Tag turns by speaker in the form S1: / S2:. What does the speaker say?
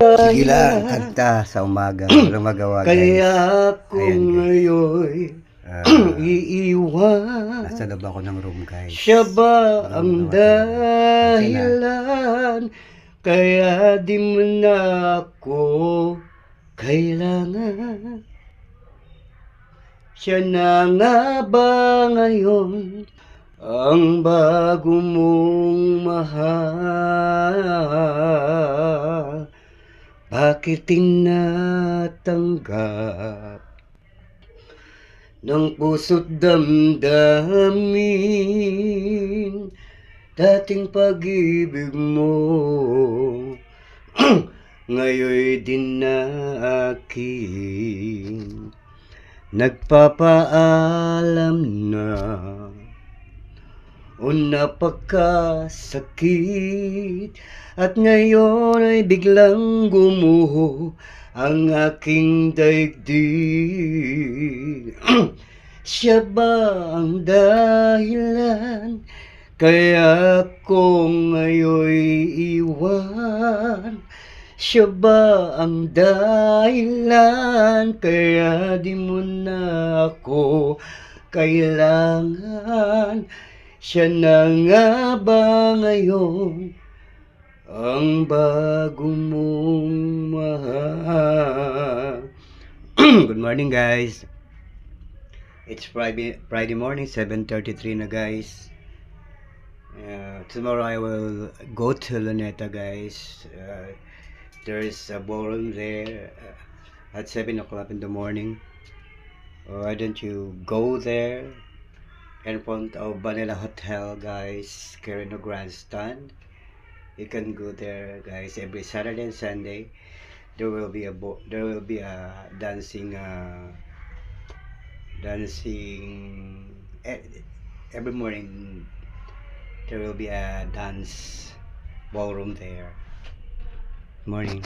S1: Sige lang, kanta sa umaga. Walang magawa, guys.
S2: Kaya kung
S1: Ayan, guys.
S2: ngayon iiwan,
S1: Nasa loob ako ng room, guys.
S2: siya ba
S1: Walang
S2: ang
S1: magawa talaga.
S2: dahilan? Kaya di mo na ako kailangan. Siya na nga ba ngayon ang bago mong mahal? Bakit tinatanggap ng puso't damdamin dating pag-ibig mo? Ngayon din na akin nagpapaalam na o napakasakit at ngayon ay biglang gumuho ang aking daigdig. Siya ba ang dahilan kaya kung ngayon iwan? Siya ba ang dahilan kaya di mo na ako kailangan? Siya na nga ba ngayon ang bago mong mahal? Good morning, guys. It's Friday morning, 7:33 na, guys. Tomorrow I will go to Luneta, guys. There is a ballroom there at 7 o'clock in the morning. Why don't you go there in front of Vanilla Hotel, guys, Carino Grandstand? You can go there, guys, every Saturday and Sunday. There will be a dancing every morning. There will be a dance ballroom there. Morning.